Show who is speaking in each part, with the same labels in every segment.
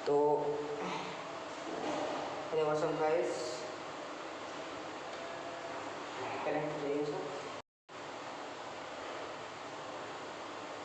Speaker 1: तो WhatsApp guys, connect चाहिए sir.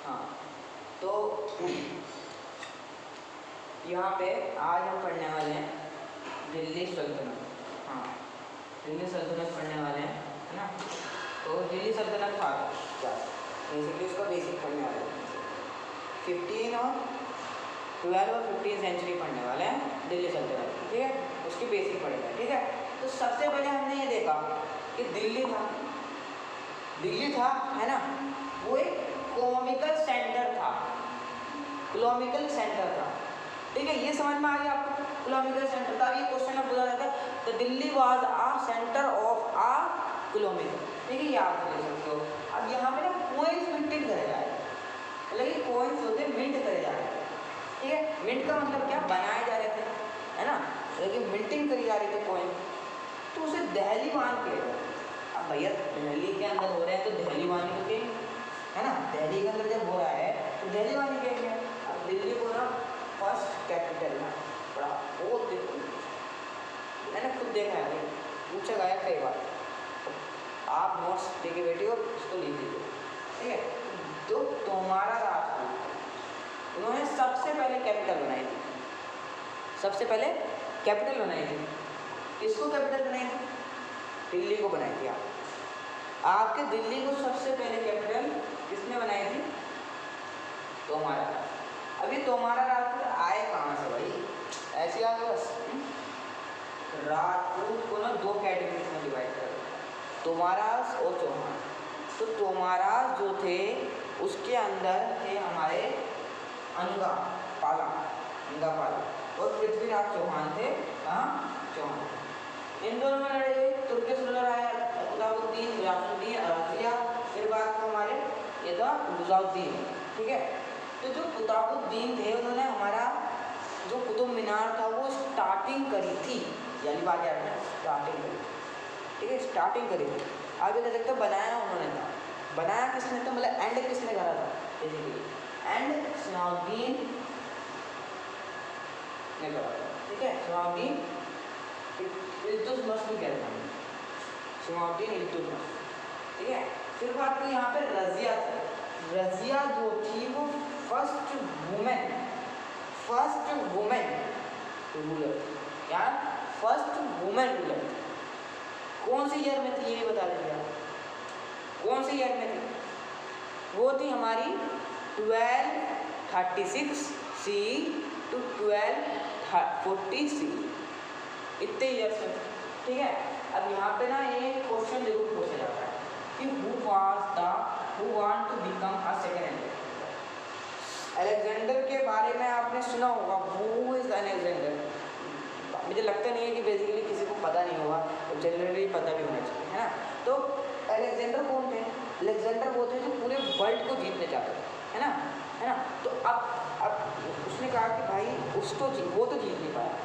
Speaker 1: हाँ, तो यहाँ पे आज हम पढ़ने वाले हैं दिल्ली सल्तनत। हाँ, दिल्ली सल्तनत पढ़ने वाले हैं, है ना। तो दिल्ली सल्तनत था क्या, बेसिकली उसका बेसिक पढ़ने वाले हैं। 15 और 12 और 15 सेंचुरी पढ़ने वाले हैं दिल्ली सल्तनत, ठीक है। उसकी बेसिक पढ़ेगा, ठीक है। तो सबसे पहले हमने ये देखा कि दिल्ली था, है ना। वो एक इकोनॉमिकल सेंटर था, इकोनॉमिकल सेंटर था, ठीक है। ये समझ में आ गया आपको, इकोनॉमिकल सेंटर था। ये क्वेश्चन में पूछा जाता है, तो Delhi was a centre of a economical, ठीक है, याद कर सकते हो। अब यहाँ पे ना कॉइन्स मिंटिंग करे जा रहे हैं, मतलब ये कॉइन्स होते हैं मिंट करे जा रहे थे, ठीक है। मिंट का मतलब क्या, बनाए जा रहे थे, है ना, लेकिन मिंटिंग करी जा रही थी कॉइन, तो उसे दहली वान किया। अब भैया दिल्ली के अंदर हो रहे हैं तो दहली वानी तो कहेंगे, है ना। दिल्ली के अंदर जब हो रहा है तो दहली वानी कहेंगे। अब दिल्ली को ना फर्स्ट कैपिटल ना बड़ा बहुत मैंने खुद देखा है, पूछा गया कई बार, आप नोट्स लेके बैठे हो उसको लिख दीजिए, ठीक है। तो तुम्हारा राष्ट्र उन्होंने सबसे पहले कैपिटल बनाई थी, सबसे पहले कैपिटल बनाई थी। किसको कैपिटल बनाई थी, दिल्ली को बनाई थी। आपके दिल्ली को सबसे पहले कैपिटल किसने बनाई थी, तोमारा। अभी तोमारा राष्ट्र आए कहाँ से भाई, ऐसे आ गए बस। राजपूत को ना दो कैटेगरी में डिवाइड कर, तोमारास और चौहान। तो तोमारास जो थे उसके अंदर थे हमारे अंगा पाला और पृथ्वीराज चौहान थे। हाँ, चौहान। इन दोनों में लड़े हुए तुर्किश रूलर आया कुतुबुद्दीन, गयासुद्दीन, अराजिया। फिर बात हमारे ये था गुजाउद्दीन, ठीक है। तो जो कुतुबुद्दीन थे उन्होंने हमारा जो कुतुब मीनार था वो स्टार्टिंग करी थी, यानी बात याद है, स्टार्टिंग करी, ठीक है, स्टार्टिंग करी थी। आगे देख सकते बनाया उन्होंने था, बनाया किसने था, मतलब एंड किसने करा था, बेसिकली एंड शहाबुद्दीन ने करा था, ठीक है। शहाबुद्दीन इल्तुतमिश भी कहते हैं, शहाबुद्दीन इल्तुतमिश, ठीक है। फिर बात की यहाँ पे रजिया थी। रजिया जो थी वो फर्स्ट वुमेन रूलर, क्या फर्स्ट वुमेन रूलर। कौन सी ईयर में थी ये भी बता दीजिए आप, कौन सी ईयर में थी। वो थी हमारी 1236 सी टू 1240 सी, इतने ईयर्स में, ठीक है। अब यहाँ पे ना ये क्वेश्चन जरूर पूछा जाता है कि who want to become a second Alexander के बारे में आपने सुना होगा, हु इज अलेक्जेंडर। मुझे लगता नहीं है कि बेसिकली किसी को पता नहीं होगा, तो जनरली पता भी होना चाहिए, है ना। तो अलेक्जेंडर कौन थे, अलेक्जेंडर वो थे जो पूरे वर्ल्ड को जीतने चाहते थे, है ना। तो अब उसने कहा कि भाई वो तो जीत नहीं पाया,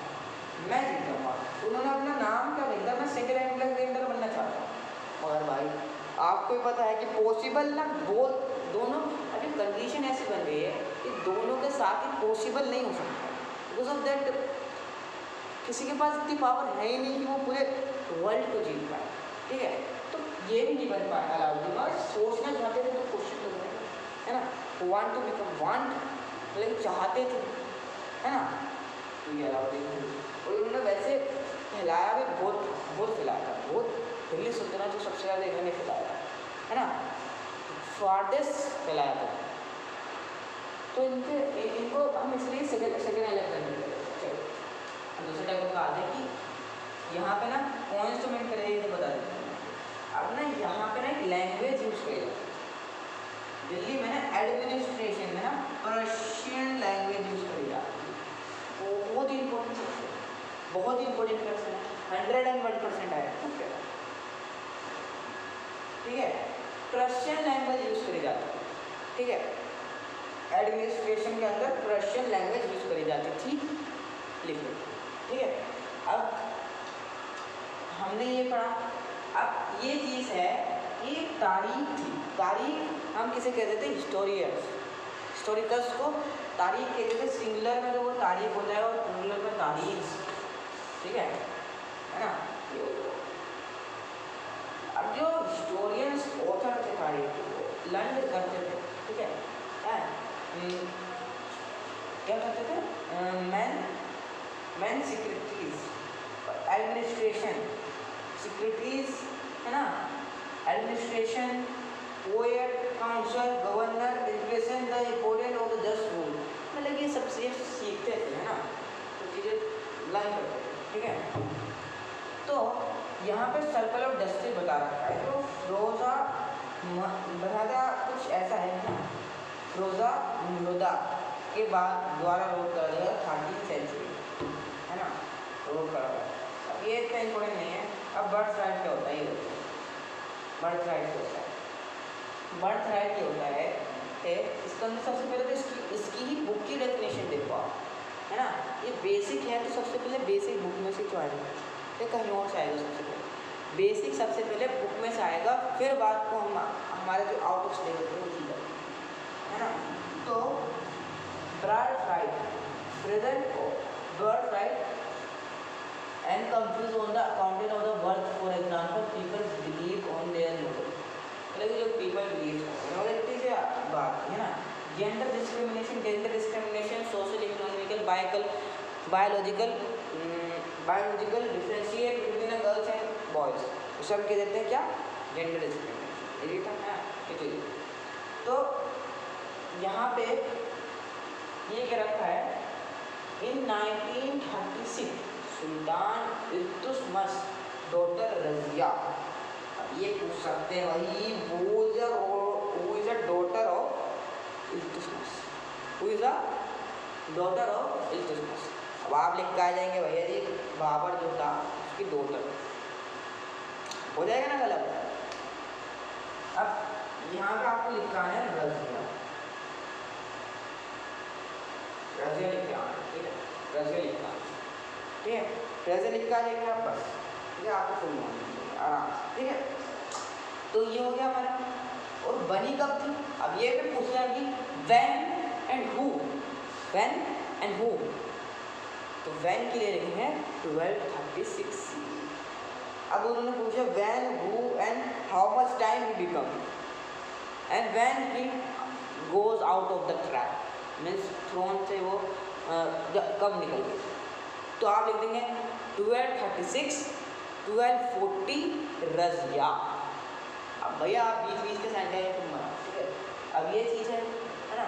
Speaker 1: मैं जीत जाऊँगा। उन्होंने अपना नाम क्या लिखा, मैं सेकंड अलेक्जेंडर बनना चाहता हूँ। मगर भाई आपको भी पता है कि पॉसिबल ना, वो दोनों अभी कंडीशन ऐसी बन गई है कि दोनों के साथ ही पॉसिबल नहीं हो सकता, बिकॉज ऑफ दैट किसी के पास इतनी पावर है ही नहीं कि वो पूरे वर्ल्ड को जीत पाए, ठीक है। तो ये भी नहीं बन पाया अलाउद्दीन, और सोचना चाहते थे तो क्वेश्चन तो बनेगा, है ना। वांट टू बिकम, वांट मतलब चाहते थे, है ना। तो ये अलाउद्दीन, और उन्होंने वैसे फैलाया भी बहुत फैलाया था, बहुत। दिल्ली सल्तनत जो सबसे ज़्यादा इन्होंने फैलाया, है ना, फारदेस्ट फैलाया था। तो इनको हम इसलिए सेकेंड अलेक्जेंडर कहते हैं। दूसरे टाइप का आता है कि यहाँ पे ना कौन सा मिनट करेंगे तो बता देते हैं। अब ना यहाँ पे ना एक लैंग्वेज यूज करी जाती है दिल्ली में ना, एडमिनिस्ट्रेशन में ना पर्शियन लैंग्वेज यूज करी जाती है। बहुत ही इंपॉर्टेंट, बहुत ही इंपॉर्टेंट क्वेश्चन है, 101% आया, ठीक है। पर्शियन लैंग्वेज यूज करी जाती है, ठीक है। एडमिनिस्ट्रेशन के अंदर पर्शियन लैंग्वेज यूज करी जाती थी, लिखो, ठीक है। अब हमने ये पढ़ा, अब ये चीज़ है, ये तारीख थी। तारीख हम किसे कहते थे, हिस्टोरिकल्स को तारीख कहते थे, सिंगुलर में तो वो तारीख होता है और प्लूरल में तारीख, ठीक है ना। अब जो हिस्टोरियंस ऑथर थे तारीख को लर्न करते थे, ठीक है, क्या करते थे, मैन सेक्रेटरीज, एडमिनिस्ट्रेशन सेक्रेटरीज है ना, administration, poet, council, governor, education, the important of the just rule, मतलब ये सब से सीखते थे, है ना, तो चीज़ें लर्न करते थे, ठीक है। तो यहाँ पे सर्कल ऑफ जस्टिस बता रखा है, तो फिरोजा बता कुछ ऐसा है ना, फिरोजा मुहदा के बाद द्वारा रोक कर दिया 13वीं सेंचुरी, है ना, रोक करा हुआ है। अब ये इतना इम्पोर्टेंट नहीं है। अब बर्थ राइट क्या होता है, ये बर्थ राइट क्या होता है, बर्थ राइट क्या होता है, इसके अंदर सबसे पहले तो इसकी ही बुक की डेफिनेशन देखो आप, है ना, ये बेसिक है, तो सबसे पहले बेसिक बुक में से क्यों आएगा, ये कहीं और से आएगा, सबसे पहले बेसिक सबसे पहले बुक में से आएगा, फिर बात को हम हमारे जो आउट ऑफ सिलेबस है वो की जाएगी, है ना। तो birth right, present birth right and confuse on the accounting of the birth, for example people believe on their knowledge, मतलब जो people believe knowledge से बात है ना। Gender discrimination, social, economical, biological differentiate between girls and boys, तो सब कह देते हैं क्या, जेंडर डिस्क्रिमिनेशन, ये था। तो यहाँ पे ये क्या रखा है, इन 1936 सुल्तान इल्तुतमिश डॉटर रजिया, ये पूछ सकते हैं भाई, who is a daughter of Iltutmish, who is a daughter of Iltutmish. अब आप लिख के आ जाएंगे भैया जी, बाबर जो था उसकी डॉटर, हो जाएगा ना गलत। अब यहाँ पे आपको लिखना है रजिया, रजिया लिख के आना, ठीक है, रजिया लिखना, ठीक है, रजिया लिख के आ जाएंगे आप बस, ठीक है, आपको फुल मार्क्स आराम से, ठीक है। तो ये हो गया हमारा। और बनी कब थी, अब ये भी पूछ रहा है कि when and who, when and who, तो व्हेन के लिए लिखे हैं 1236। अब उन्होंने पूछा when, who and how much time he become, and when he goes out of the trap, means throne से वो कब निकल गए, तो आप लिख देंगे 1236, 1240 रजिया। अब भैया आप बीच के सेंटेंस तुम बनाओ, ठीक है। अब ये चीज़ है ना।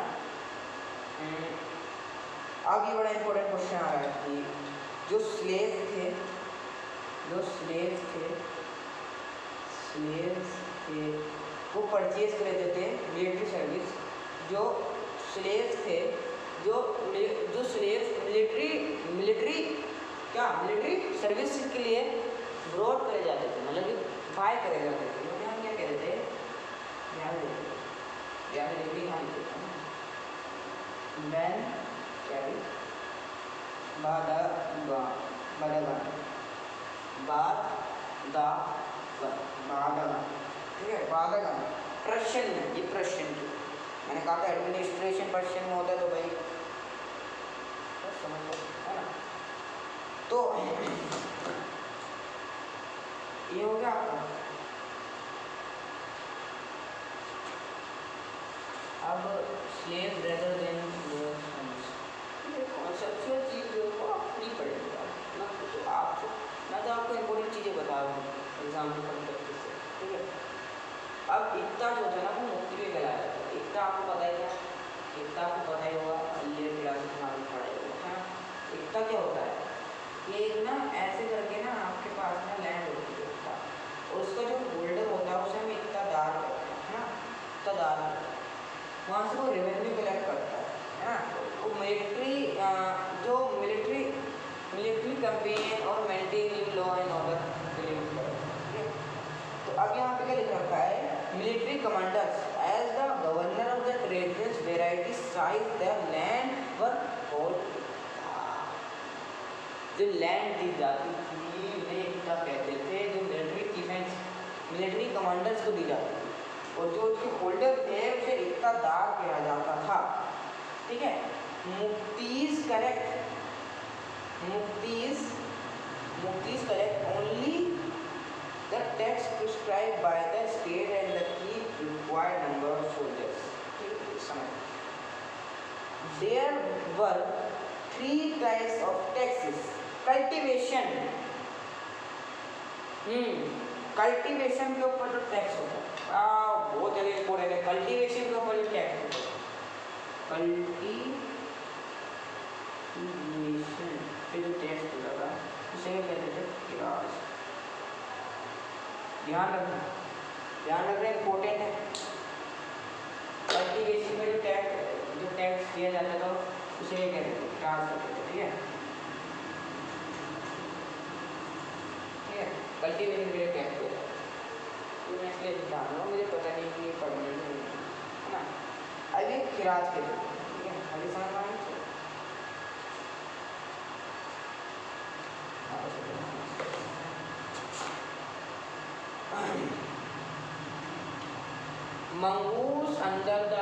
Speaker 1: अब ये बड़ा इंपॉर्टेंट क्वेश्चन आ रहा है कि जो स्लेव थे वो परचेज कर लेते थे मिलिट्री सर्विस, जो स्लेव थे जो स्लेव मिलिट्री सर्विस के लिए ब्रॉड करे जाते थे, मतलब कि बाय करे जाते थे, तो हम क्या कहते थे, यहाँ लिखी हम मैन कैरी ठीक है, बादगन प्रश्न में, ये प्रश्न की मैंने कहा था एडमिनिस्ट्रेशन पर्शियन में होता है, तो भाई समझ लो, है ना। तो ये हो गया आपका। अब स्लेव रेदर देन कॉन्सेप्चुअल चीज़ को आप नहीं पढ़ेंगे ना, तो आप मैं तो आपको इम्पोर्टेंट चीज़ें बता रहा हूँ एग्जाम्पल परस्पेक्टिव से, ठीक है। अब इतना जो होता है ना वो मुक्ति में गलाया जाता है, इतना आपको पता है क्या, इतना आपको पता ही होगा, ये क्लास में पढ़ाई होगा, है ना। इतना क्या होता है, ये ना ऐसे करके ना आपके पास में लैंड होती है इतना, और उसका जो होल्डर होता है उसे हम इक्तादार कहते हैं, है ना, इक्तादार, वहाँ से वो रेवेन्यू कलेक्ट करता है ना। वो मिलिट्री कैंपेन और maintain law and order deliver करता है। तो अब यहाँ पे क्या लिख रखा है, military commanders as the governor of the territories variety size the land were hold, जो लैंड दी जाती थी वे क्या कहते थे, जो मिलिट्री कमांडर्स को दी जाती थी, और जो उसके होल्डर थे उसे इक्तादार कहा जाता था, ठीक है। Mukti is correct. Mukti is correct. Only the tax prescribed by the state and the keep required number of soldiers. There were 3 types of taxes. Cultivation. Cultivation के ऊपर जो टैक्स होता है बहुत ज़्यादा इम्पोर्टेंट है। कल्टीवेशन के ऊपर जो टैक्स होता है, कल्टीवेशन पे जो टैक्स होता था उसे कहते थे किरास। ध्यान रखना इम्पोर्टेंट है। कल्टीवेशन में जो टैक्स दिया जाता था उसे कहते थे किरास करते थे। ठीक है, कल्टीवेशन के लिए टैक्स होता है। तो मैं इसलिए ध्यान रहा हूँ, मुझे पता नहीं कि ये पढ़ने में है ना। अभी खिराज के लिए, ठीक है, अभी समझ में आएंगे। मंगूस अंडर द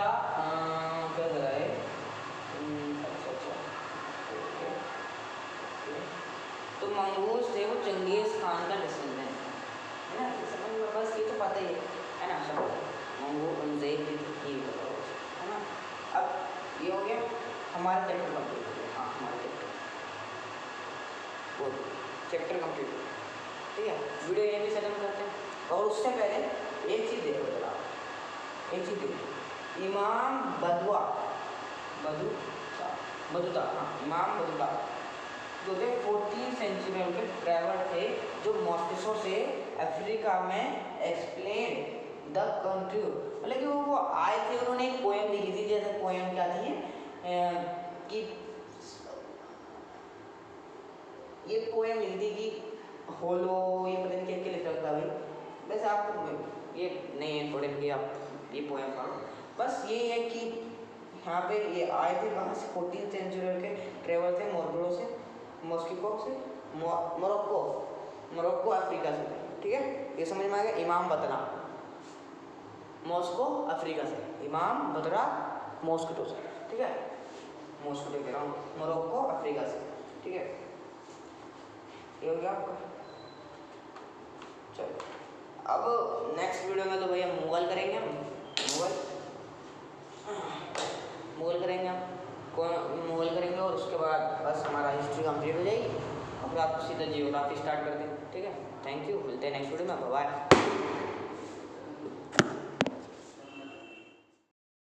Speaker 1: क्या कर रहा है? अच्छा तो मंगूस थे वो चंगेज खान का डिसेंडेंट है ना। समझ में, बस ये तो पता ही है ना। सब मंगूस उनसे है ना। अब ये हो गया हमारा चैप्टर कंप्लीट हो गया। हाँ, हमारा चैप्टर कंप्लीट हो गया। ठीक है, वीडियो ये भी खत्म करते हैं। और उससे पहले एक चीज़ देखो जरा, इमाम बदुता, इमाम बदुता जो थे 14th सेंचुरी के ट्रैवल थे, जो मॉस्किटो से अफ्रीका में एक्सप्लेन द कंट्री। मतलब कि वो आए थे, उन्होंने एक पोएम लिखी थी। जैसे पोएम क्या थी कि ये पोएम लिखी थी कि होलो, ये पता नहीं क्या लिखा था भाई। वैसे आपको ये नहीं है इंपॉर्टेंट कि आप ये पोएम पढ़ो। बस ये है कि यहाँ पे ये आए थे कहाँ से? 14th सेंचुरी के ट्रेवल थे मॉस्किटो से मोरक्को अफ्रीका से। ठीक है, ये समझ में आ गया। इमाम बतरा मॉस्को अफ्रीका से, इमाम बतरा मॉस्किटो से। ठीक है, मॉस्किटो कह रहा हूँ, मोरक्को अफ्रीका से। ठीक है, ये हो गया आपका। चलो अब नेक्स्ट वीडियो में तो भैया मुगल करेंगे हम, मुगल करेंगे और उसके बाद बस हमारा हिस्ट्री कंप्लीट हो जाएगी और फिर आपको सीधा जियोग्राफी स्टार्ट कर देंगे। ठीक है, थैंक यू, मिलते हैं नेक्स्ट वीडियो में, बाय।